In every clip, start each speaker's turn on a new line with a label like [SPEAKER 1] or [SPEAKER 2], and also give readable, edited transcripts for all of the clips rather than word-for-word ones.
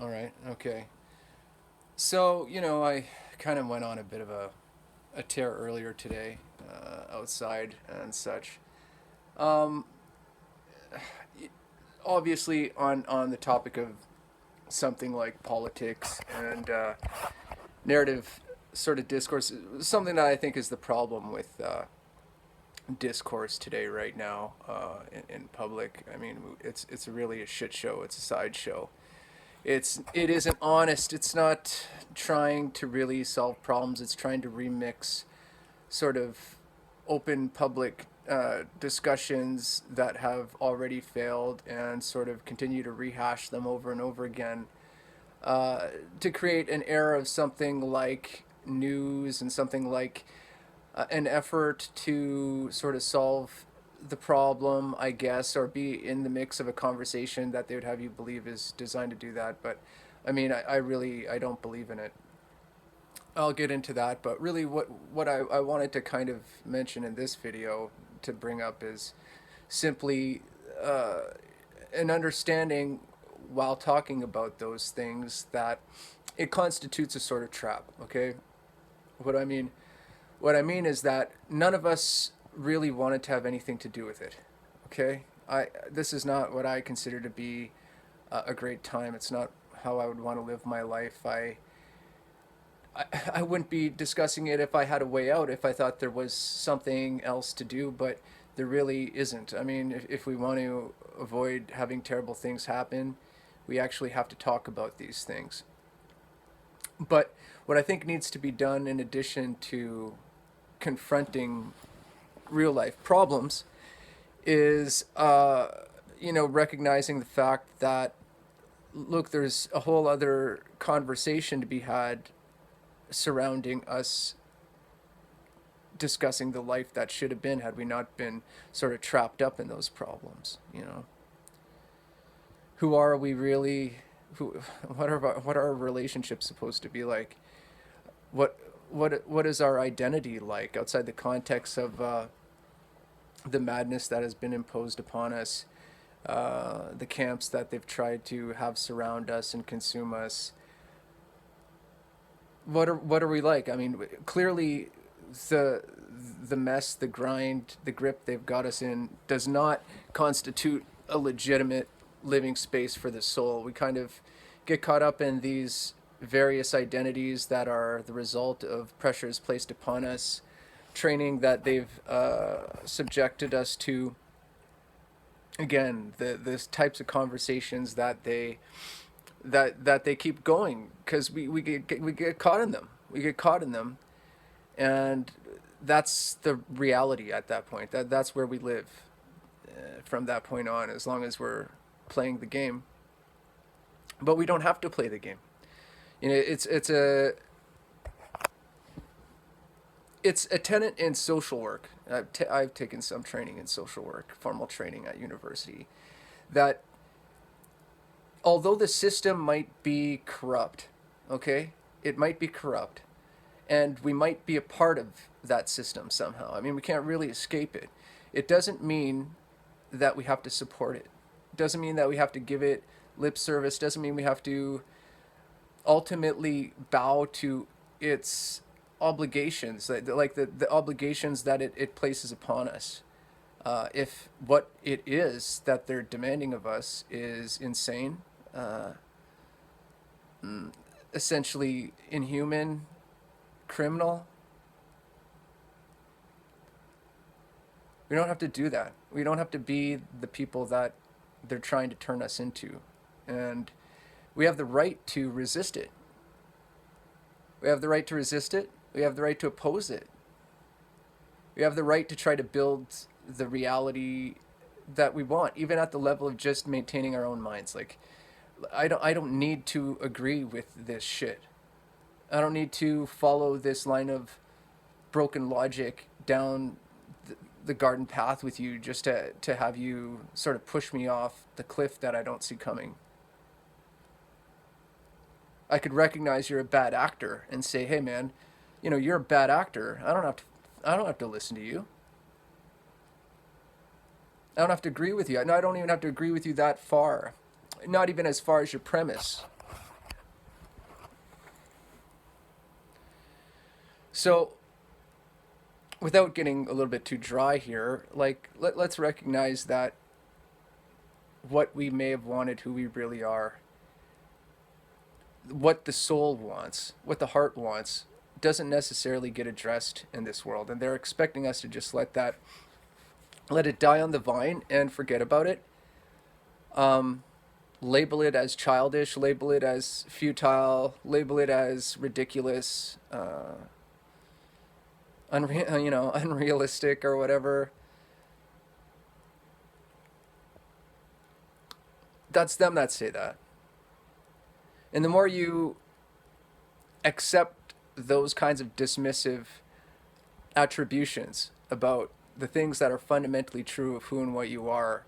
[SPEAKER 1] All right. Okay. So, I kind of went on a bit of a tear earlier today, outside and such. Um, Obviously, on the topic of something like politics and narrative sort of discourse, something that I think is the problem with discourse today, right now, in public. I mean, it's really a shit show. It's a sideshow. It isn't honest. It's not trying to really solve problems. It's trying to remix sort of open public discussions that have already failed and sort of continue to rehash them over and over again, to create an era of something like news and something like an effort to sort of solve the problem, I guess, or be in the mix of a conversation that they would have you believe is designed to do that. But I mean, I really I don't believe in it. I'll get into that, but really, what I wanted to kind of mention in this video to bring up is simply uh, an understanding while talking about those things that it constitutes a sort of trap. Okay, what I mean, what I mean is that none of us really wanted to have anything to do with it. Okay, I this is not what I consider to be a great time. It's not how I would want to live my life. I wouldn't be discussing it if I had a way out, if I thought there was something else to do, but there really isn't. I mean, if we want to avoid having terrible things happen, we actually have to talk about these things. But what I think needs to be done, in addition to confronting real life problems, is recognizing the fact that, look, there's a whole other conversation to be had surrounding us discussing the life that should have been had we not been sort of trapped up in those problems. Who are we really? Who? What are our relationships supposed to be like? What what is our identity like outside the context of the madness that has been imposed upon us, the camps that they've tried to have surround us and consume us? What are we like? I mean, clearly, the the mess, the grind, the grip they've got us in does not constitute a legitimate living space for the soul. We kind of get caught up in these various identities that are the result of pressures placed upon us, training that they've subjected us to. Again, the types of conversations that they keep going because we get caught in them. We get caught in them, and that's the reality at that point. That's where we live from that point on, as long as we're playing the game. But we don't have to play the game. It's a tenet in social work. I've taken some training in social work, formal training at university, that although the system might be corrupt, okay, it might be corrupt, and we might be a part of that system somehow. I mean, we can't really escape it. It doesn't mean that we have to support it. It doesn't mean that we have to give it lip service. It doesn't mean we have to ultimately bow to its obligations, like the obligations that it places upon us. If what it is that they're demanding of us is insane, uh, essentially inhuman, criminal, we don't have to do that. We don't have to be the people that they're trying to turn us into. And we have the right to resist it. We have the right to resist it. We have the right to oppose it. We have the right to try to build the reality that we want, even at the level of just maintaining our own minds. Like, I don't need to agree with this shit. I don't need to follow this line of broken logic down the garden path with you just to have you sort of push me off the cliff that I don't see coming. I could recognize you're a bad actor and say, "Hey, man, you're a bad actor. I don't have to listen to you. I don't have to agree with you. No, I don't even have to agree with you that far. Not even as far as your premise. So, without getting a little bit too dry here, like let's recognize that what we may have wanted, who we really are, what the soul wants, what the heart wants, doesn't necessarily get addressed in this world, and they're expecting us to just let it die on the vine and forget about it. Um, Label it as childish, label it as futile, label it as ridiculous, unrealistic or whatever. That's them that say that. And the more you accept those kinds of dismissive attributions about the things that are fundamentally true of who and what you are,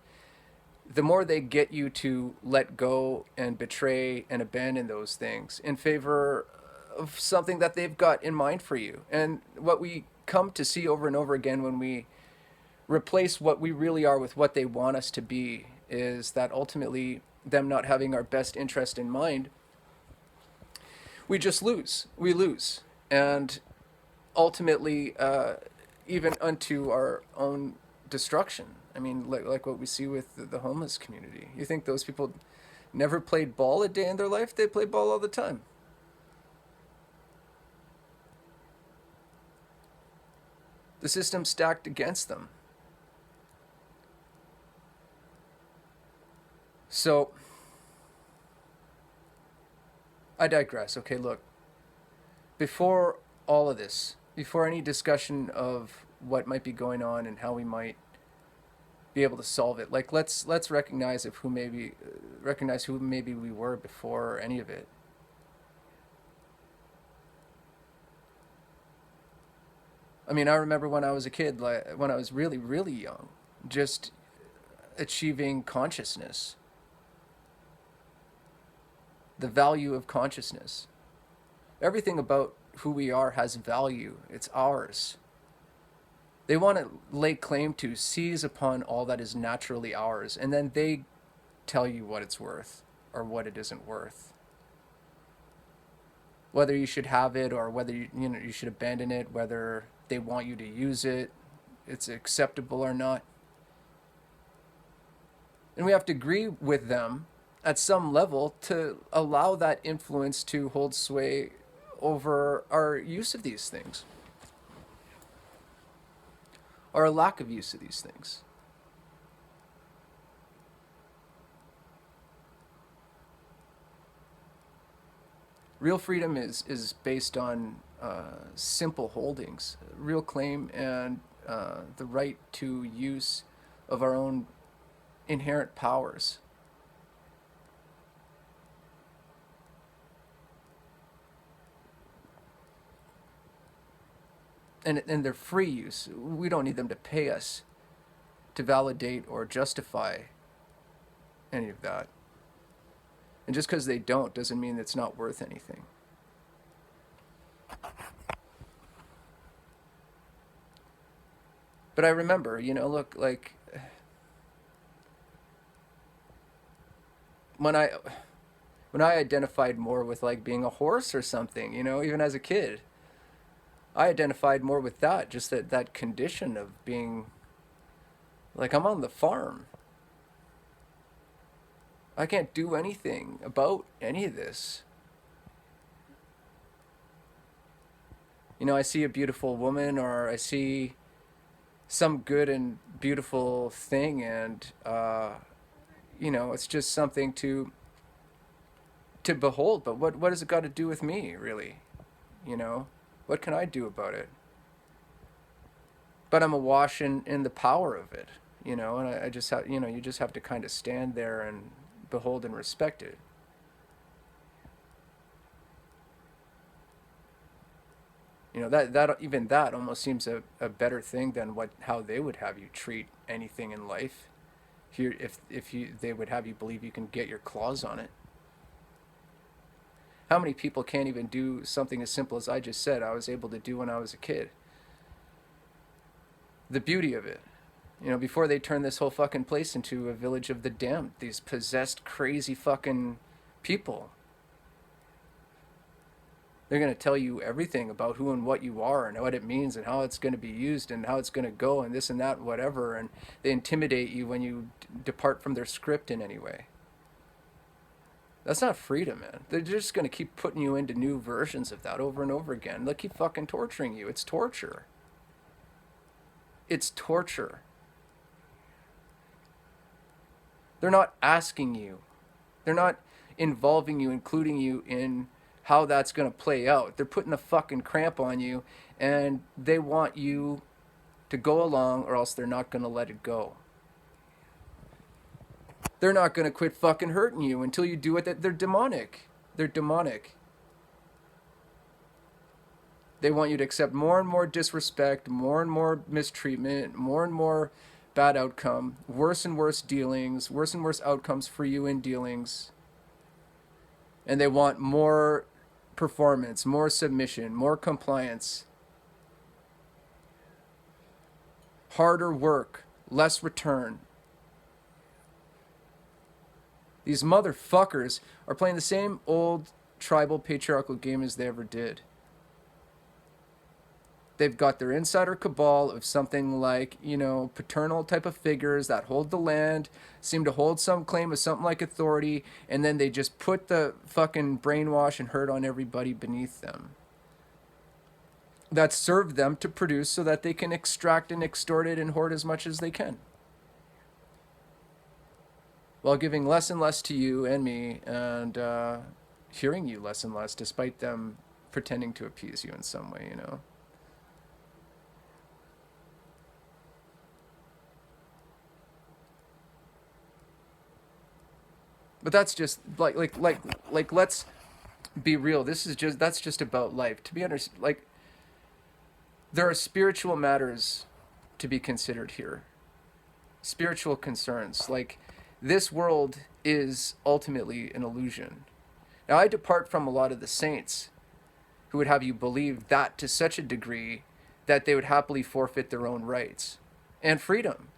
[SPEAKER 1] the more they get you to let go and betray and abandon those things in favor of something that they've got in mind for you. And what we come to see over and over again when we replace what we really are with what they want us to be is that ultimately, them not having our best interest in mind, we just lose. We lose. And ultimately, even unto our own destruction. I mean, like what we see with the homeless community. You think those people never played ball a day in their life? They play ball all the time. The system's stacked against them. So, I digress. Okay, look. Before all of this, before any discussion of what might be going on and how we might be able to solve it, like let's recognize if who maybe recognize who maybe we were before any of it. I mean, I remember when I was a kid, like when I was really really young, just achieving consciousness, the value of consciousness. Everything about who we are has value. It's ours. They want to lay claim to, seize upon all that is naturally ours, and then they tell you what it's worth or what it isn't worth. Whether you should have it or whether you should abandon it, whether they want you to use it, it's acceptable or not. And we have to agree with them at some level to allow that influence to hold sway over our use of these things, or a lack of use of these things. Real freedom is based on simple holdings, real claim, and the right to use of our own inherent powers. And their free use. We don't need them to pay us to validate or justify any of that. And just because they don't doesn't mean it's not worth anything. But I remember, look, like when I when I identified more with like being a horse or something, even as a kid, I identified more with that, just that condition of being like I'm on the farm. I can't do anything about any of this. I see a beautiful woman or I see some good and beautiful thing, and it's just something to behold. But what has it got to do with me, really? What can I do about it? But I'm awash in the power of it, and I just have, you just have to kind of stand there and behold and respect it. That even that almost seems a better thing than how they would have you treat anything in life. Here, if they would have you believe you can get your claws on it. How many people can't even do something as simple as I just said I was able to do when I was a kid? The beauty of it, before they turn this whole fucking place into a village of the damned, these possessed, crazy fucking people. They're going to tell you everything about who and what you are and what it means and how it's going to be used and how it's going to go and this and that and whatever. And they intimidate you when you depart from their script in any way. That's not freedom, man. They're just going to keep putting you into new versions of that over and over again. They'll keep fucking torturing you. It's torture. It's torture. They're not asking you. They're not involving you, including you in how that's going to play out. They're putting a fucking cramp on you, and they want you to go along, or else they're not going to let it go. They're not going to quit fucking hurting you until you do it. They're demonic. They're demonic. They want you to accept more and more disrespect, more and more mistreatment, more and more bad outcome, worse and worse dealings, worse and worse outcomes for you in dealings. And they want more performance, more submission, more compliance, harder work, less return. These motherfuckers are playing the same old tribal patriarchal game as they ever did. They've got their insider cabal of something like, paternal type of figures that hold the land, seem to hold some claim of something like authority, and then they just put the fucking brainwash and hurt on everybody beneath them. That served them to produce so that they can extract and extort it and hoard as much as they can, while giving less and less to you and me, and hearing you less and less, despite them pretending to appease you in some way, But that's just like let's be real. That's just about life. To be honest, there are spiritual matters to be considered here. Spiritual concerns. This world is ultimately an illusion. Now, I depart from a lot of the saints who would have you believe that to such a degree that they would happily forfeit their own rights and freedom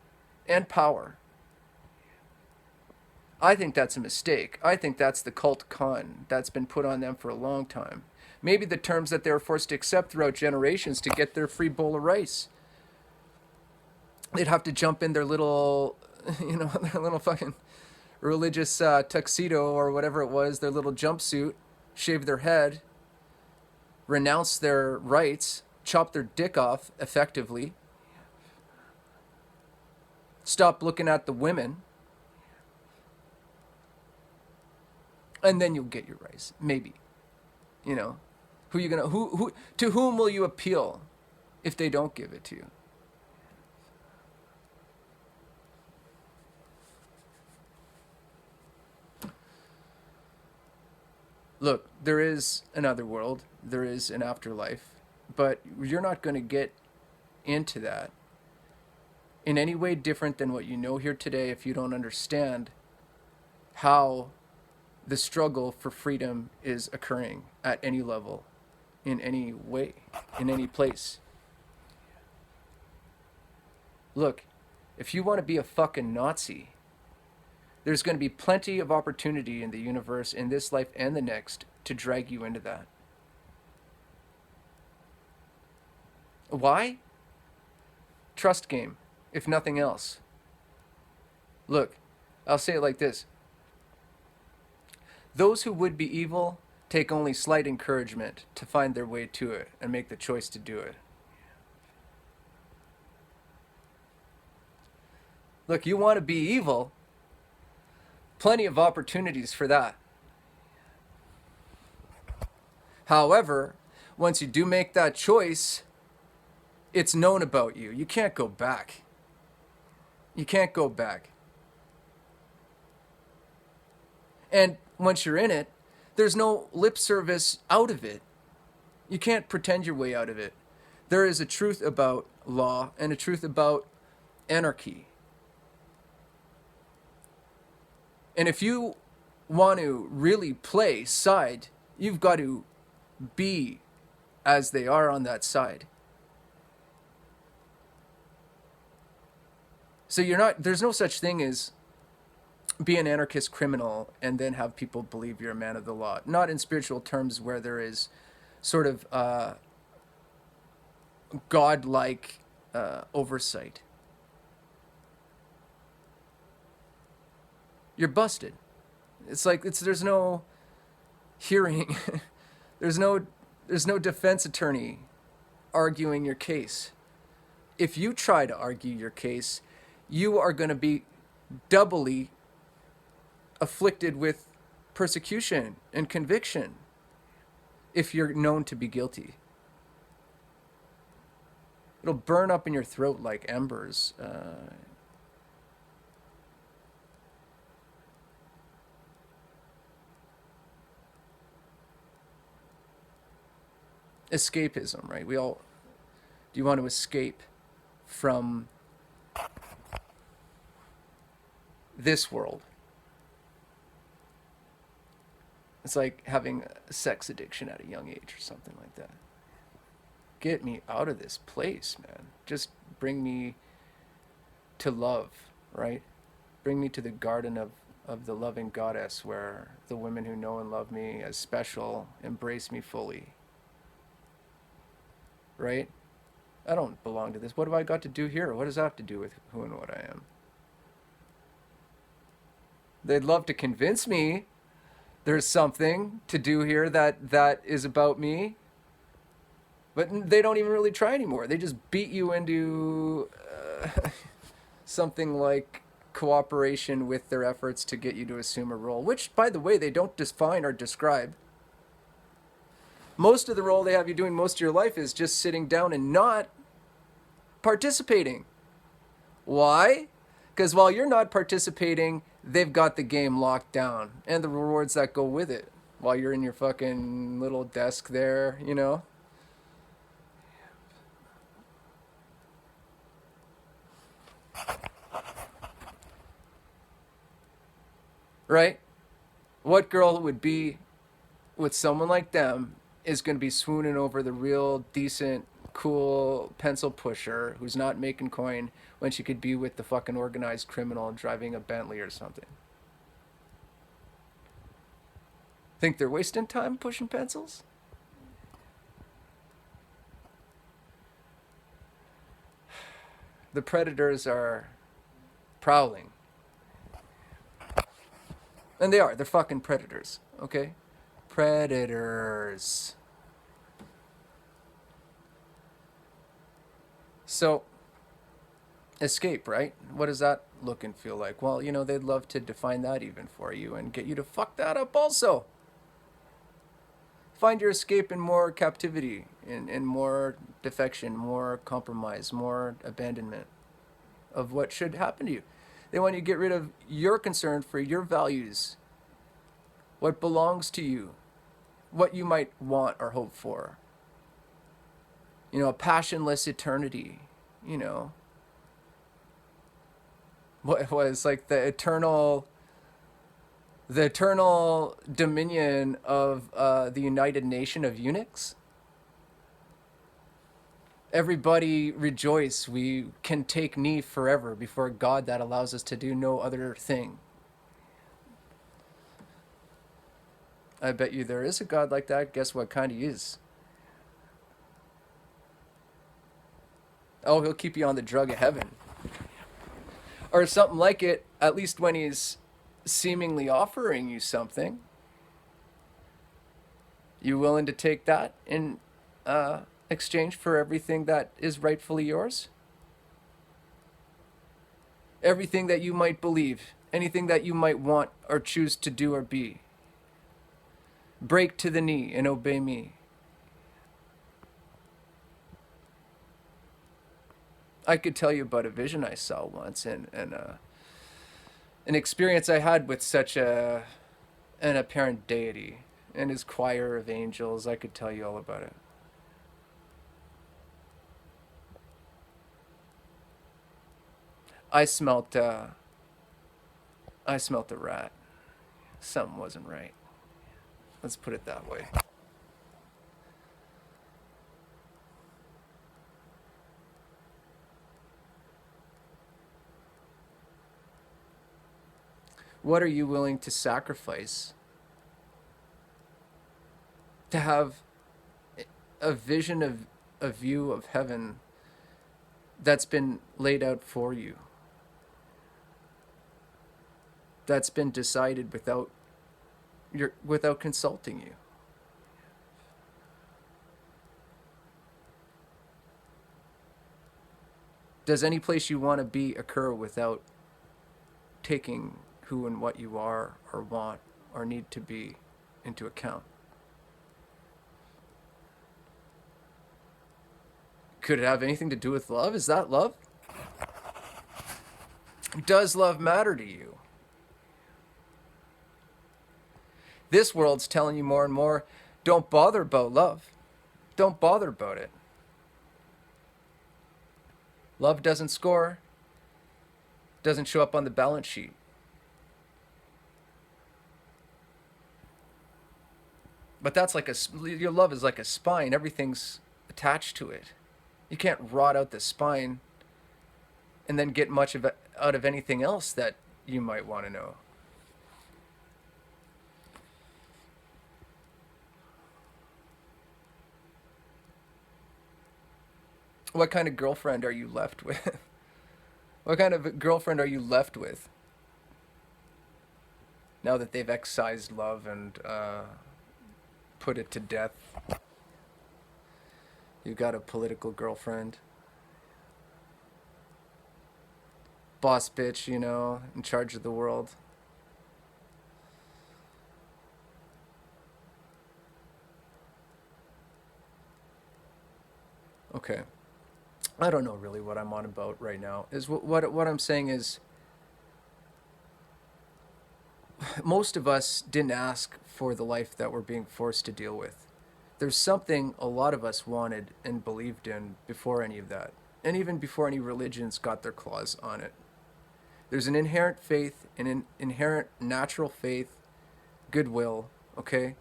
[SPEAKER 1] and power. I think that's a mistake. I think that's the cult con that's been put on them for a long time. Maybe the terms that they were forced to accept throughout generations to get their free bowl of rice. They'd have to jump in their little, their little fucking religious tuxedo or whatever it was, their little jumpsuit, shave their head, renounce their rights, chop their dick off effectively, stop looking at the women, and then you'll get your rights. Maybe. To whom will you appeal if they don't give it to you? Look, there is another world. There is an afterlife. But you're not going to get into that in any way different than what you know here today if you don't understand how the struggle for freedom is occurring at any level, in any way, in any place. Look, if you want to be a fucking Nazi, there's going to be plenty of opportunity in the universe, in this life and the next, to drag you into that. Why? Trust game, if nothing else. Look, I'll say it like this. Those who would be evil take only slight encouragement to find their way to it and make the choice to do it. Look, you want to be evil, plenty of opportunities for that. However, once you do make that choice, it's known about you. You can't go back. You can't go back. And once you're in it, there's no lip service out of it. You can't pretend your way out of it. There is a truth about law and a truth about anarchy. And if you want to really play side, you've got to be as they are on that side. So there's no such thing as be an anarchist criminal and then have people believe you're a man of the law. Not in spiritual terms where there is sort of godlike oversight, you're busted. It's like there's no hearing, there's no defense attorney arguing your case. If you try to argue your case, you are going to be doubly afflicted with persecution and conviction if you're known to be guilty. It'll burn up in your throat like embers. Escapism, right? Do you want to escape from this world? It's like having a sex addiction at a young age or something like that. Get me out of this place, man. Just bring me to love, right? Bring me to the garden of the loving goddess where the women who know and love me as special embrace me fully. Right? I don't belong to this. What have I got to do here? What does that have to do with who and what I am? They'd love to convince me there's something to do here that is about me. But they don't even really try anymore. They just beat you into something like cooperation with their efforts to get you to assume a role, which, by the way, they don't define or describe. Most of the role they have you doing most of your life is just sitting down and not participating. Why? Because while you're not participating, they've got the game locked down and the rewards that go with it while you're in your fucking little desk there, you know? Right? What girl would be with someone like them is going to be swooning over the real decent, cool pencil pusher who's not making coin when she could be with the fucking organized criminal driving a Bentley or something? Think they're wasting time pushing pencils? The predators are prowling. And they are. They're fucking predators. Okay? Predators. So, escape, right? What does that look and feel like? Well, they'd love to define that even for you and get you to fuck that up also. Find your escape in more captivity, in more defection, more compromise, more abandonment of what should happen to you. They want you to get rid of your concern for your values, what belongs to you, what you might want or hope for. A passionless eternity, What was like the eternal dominion of the United Nation of eunuchs. Everybody rejoice, we can take knee forever before God that allows us to do no other thing. I bet you there is a God like that. Guess what kind he is? Oh, he'll keep you on the drug of heaven. Or something like it, at least when he's seemingly offering you something. You willing to take that in exchange for everything that is rightfully yours? Everything that you might believe, anything that you might want or choose to do or be. Break to the knee and obey me. I could tell you about a vision I saw once and an experience I had with such an apparent deity and his choir of angels. I could tell you all about it. I smelt a rat. Something wasn't right. Let's put it that way. What are you willing to sacrifice to have a vision of a view of heaven that's been laid out for you, that's been decided without consulting you. Does any place you want to be occur without taking who and what you are or want or need to be into account? Could it have anything to do with love? Is that love? Does love matter to you? This world's telling you more and more, don't bother about love. Don't bother about it. Love doesn't score, doesn't show up on the balance sheet. But that's like your love is like a spine. Everything's attached to it. You can't rot out the spine and then get much of it out of anything else that you might want to know. What kind of girlfriend are you left with? What kind of girlfriend are you left with now that they've excised love and put it to death? You got a political girlfriend. Boss bitch, in charge of the world. Okay. I don't know really what I'm on about right now. Is what I'm saying is most of us didn't ask for the life that we're being forced to deal with. There's something a lot of us wanted and believed in before any of that, and even before any religions got their claws on it. There's an inherent faith, an inherent natural faith, goodwill, okay?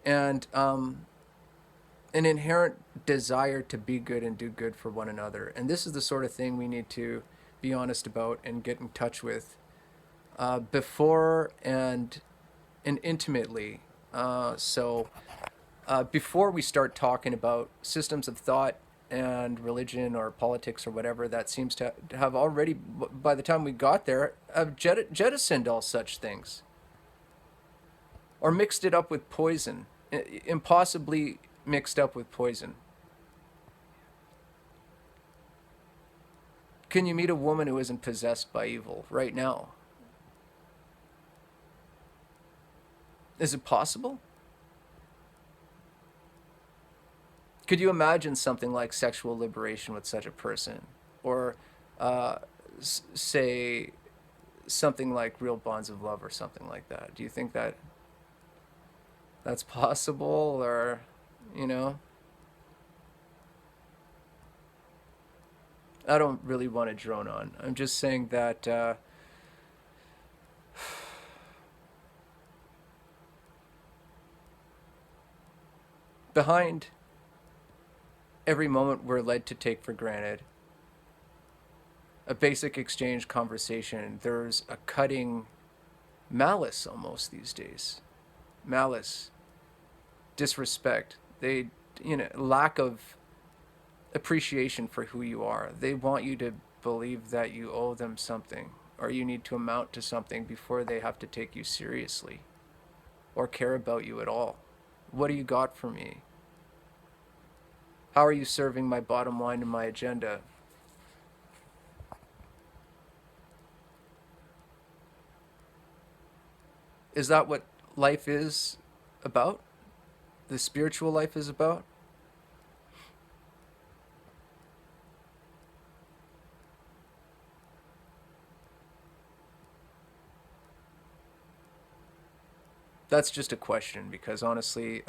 [SPEAKER 1] And an inherent desire to be good and do good for one another. And this is the sort of thing we need to be honest about and get in touch with before and intimately. So before we start talking about systems of thought and religion or politics or whatever, that seems to have already, by the time we got there, have jettisoned all such things. Or mixed it up with poison. Impossibly mixed up with poison. Can you meet a woman who isn't possessed by evil right now? Is it possible? Could you imagine something like sexual liberation with such a person? Or, say, something like real bonds of love or something like that? Do you think that that's possible? Or, I don't really want to drone on. I'm just saying that behind every moment we're led to take for granted, a basic exchange conversation, there's a cutting malice almost these days. Malice, disrespect, lack of appreciation for who you are. They want you to believe that you owe them something or you need to amount to something before they have to take you seriously or care about you at all. What do you got for me? How are you serving my bottom line and my agenda? Is that what life is about? The spiritual life is about? That's just a question because honestly,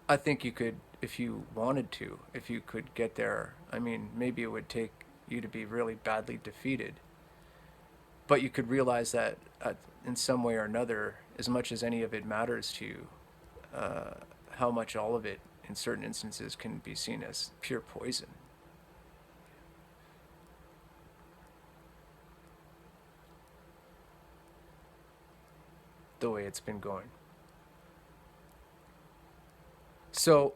[SPEAKER 1] I think you could, if you wanted to, if you could get there. I mean, maybe it would take you to be really badly defeated. But you could realize that in some way or another, as much as any of it matters to you, uh, how much all of it, in certain instances, can be seen as pure poison. The way it's been going. So,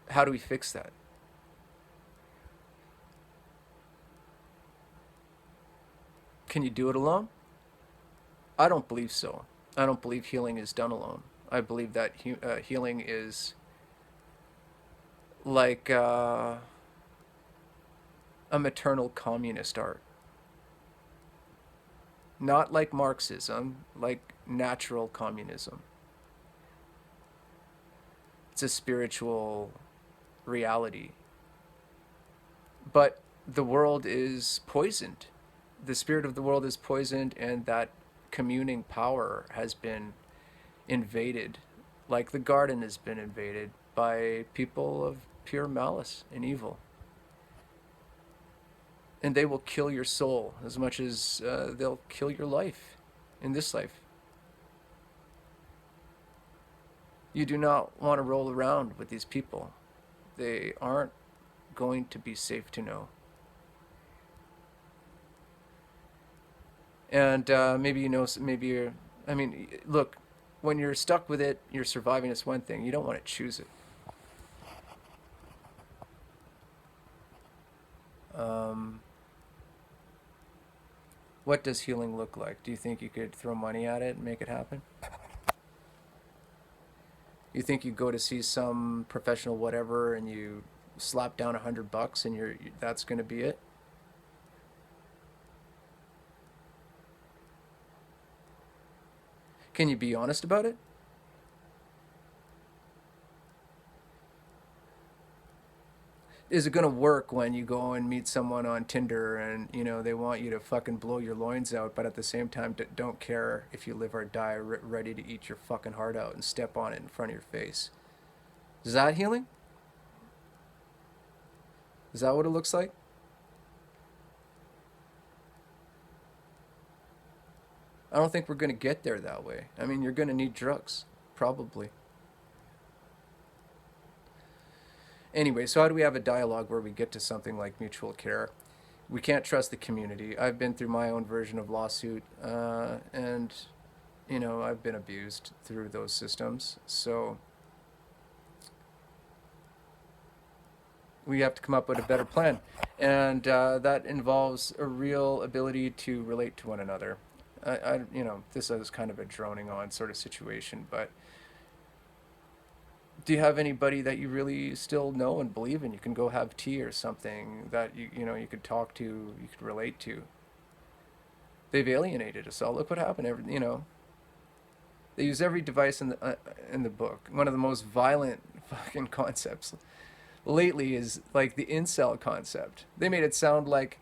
[SPEAKER 1] how do we fix that? Can you do it alone? I don't believe so. I don't believe healing is done alone. I believe that healing is like a maternal communist art. Not like Marxism, like natural communism. It's a spiritual reality. But the world is poisoned. The spirit of the world is poisoned, and that communing power has been invaded, like the garden has been invaded by people of pure malice and evil. And they will kill your soul as much as they'll kill your life in this life. You do not want to roll around with these people. They aren't going to be safe to know. And maybe you know, maybe you're, I mean, look, when you're stuck with it, you're surviving is one thing. You don't want to choose it. Um, what does healing look like? Do you think you could throw money at it and make it happen? You think you go to see some professional whatever and you slap down $100 and that's going to be it? Can you be honest about it? Is it going to work when you go and meet someone on Tinder and they want you to fucking blow your loins out, but at the same time don't care if you live or die, ready to eat your fucking heart out and step on it in front of your face? Is that healing? Is that what it looks like? I don't think we're going to get there that way. I mean, you're going to need drugs, probably. Anyway, so how do we have a dialogue where we get to something like mutual care? We can't trust the community. I've been through my own version of lawsuit, and I've been abused through those systems. So we have to come up with a better plan, and that involves a real ability to relate to one another. This is kind of a droning on sort of situation, but do you have anybody that you really still know and believe in? You can go have tea or something that you could talk to, you could relate to. They've alienated us all. Look what happened. They use every device in the book. One of the most violent fucking concepts lately is like the incel concept. They made it sound like,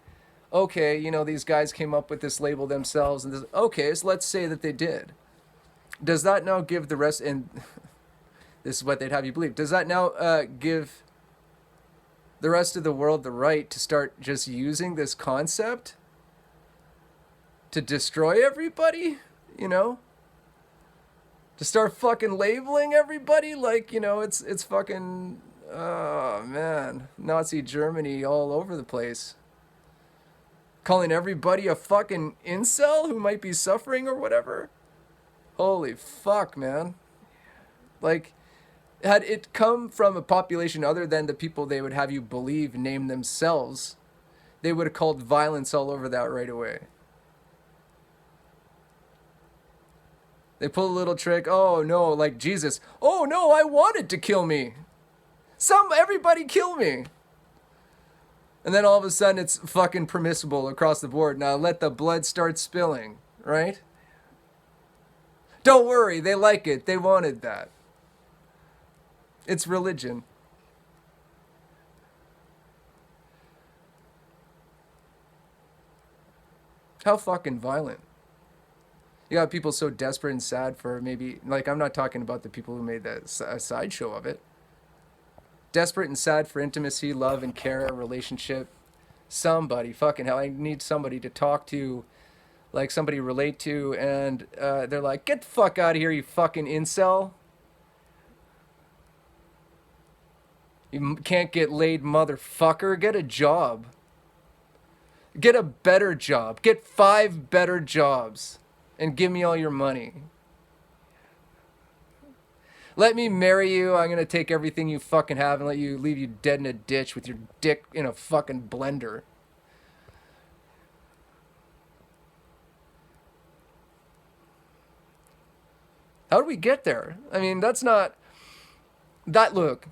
[SPEAKER 1] okay, these guys came up with this label themselves, and okay, so let's say that they did. Does that now give the rest, and this is what they'd have you believe, does that now give the rest of the world the right to start just using this concept to destroy everybody? To start fucking labeling everybody like, it's fucking, oh man, Nazi Germany all over the place. Calling everybody a fucking incel who might be suffering or whatever. Holy fuck, man. Like, had it come from a population other than the people they would have you believe name themselves, they would have called violence all over that right away. They pull a little trick. Oh no, like Jesus. Oh no, I wanted to kill me. Everybody kill me. And then all of a sudden it's fucking permissible across the board. Now let the blood start spilling, right? Don't worry, they like it. They wanted that. It's religion. How fucking violent. You got people so desperate and sad for maybe, like, I'm not talking about the people who made a sideshow of it. Desperate and sad for intimacy, love, and care, relationship. Somebody, fucking hell, I need somebody to talk to, like somebody relate to, and they're like, get the fuck out of here, you fucking incel. You can't get laid, motherfucker. Get a job. Get a better job. Get 5 better jobs. And give me all your money. Let me marry you. I'm gonna take everything you fucking have and leave you dead in a ditch with your dick in a fucking blender. How did we get there? I mean, that's not that look.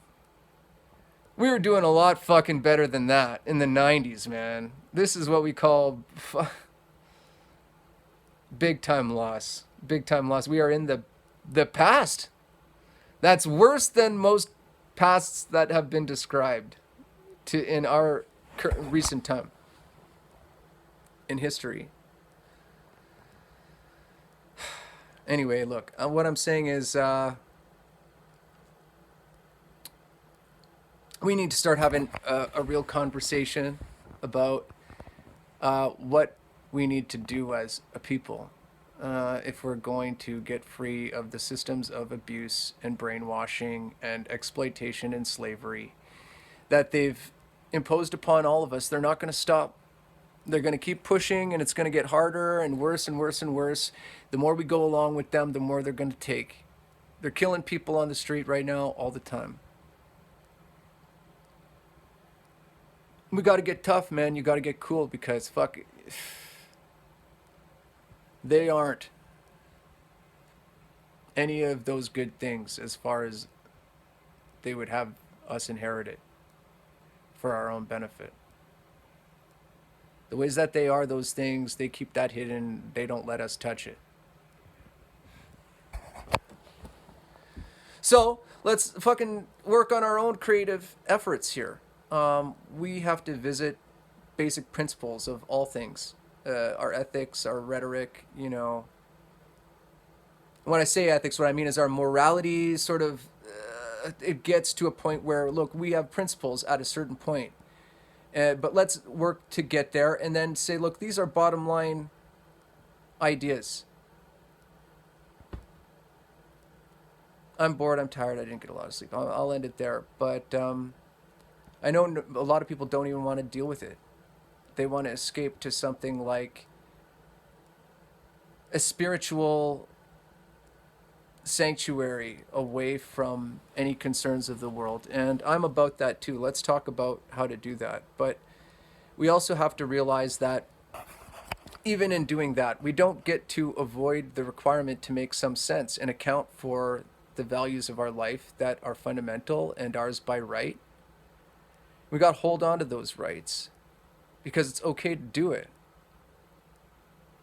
[SPEAKER 1] We were doing a lot fucking better than that in the 90s, man. This is what we call big time loss. Big time loss. We are in the past. That's worse than most pasts that have been described in our recent time in history. Anyway, look, what I'm saying is we need to start having a real conversation about what we need to do as a people if we're going to get free of the systems of abuse and brainwashing and exploitation and slavery that they've imposed upon all of us. They're not going to stop. They're going to keep pushing, and it's going to get harder and worse and worse and worse. The more we go along with them, the more they're going to take. They're killing people on the street right now all the time. We got to get tough, man. You got to get cool because fuck it. They aren't any of those good things as far as they would have us inherit it for our own benefit. The ways that they are those things, they keep that hidden. They don't let us touch it. So let's fucking work on our own creative efforts here. We have to visit basic principles of all things. Our ethics, our rhetoric, you know. When I say ethics, what I mean is our morality sort of, it gets to a point where, look, we have principles at a certain point. But let's work to get there and then say, look, these are bottom line ideas. I'm bored. I'm tired. I didn't get a lot of sleep. I'll end it there. But I know a lot of people don't even want to deal with it. They want to escape to something like a spiritual sanctuary away from any concerns of the world. And I'm about that too. Let's talk about how to do that. But we also have to realize that even in doing that, we don't get to avoid the requirement to make some sense and account for the values of our life that are fundamental and ours by right. We got to hold on to those rights because it's okay to do it.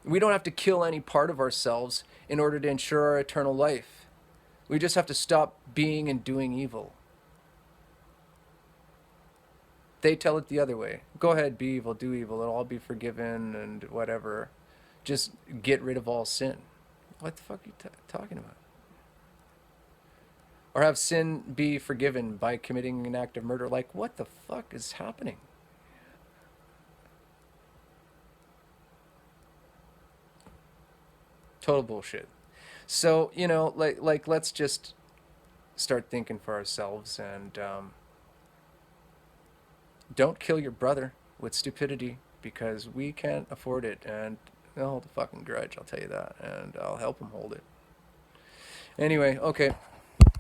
[SPEAKER 1] We don't have to kill any part of ourselves in order to ensure our eternal life. We just have to stop being and doing evil. They tell it the other way. Go ahead, be evil, do evil, it'll all be forgiven and whatever. Just get rid of all sin. What the fuck are you talking about? Or have sin be forgiven by committing an act of murder. Like, what the fuck is happening? Total bullshit. So, you know, like let's just start thinking for ourselves and don't kill your brother with stupidity because we can't afford it, and they'll hold a fucking grudge, I'll tell you that, and I'll help them hold it. Anyway, okay.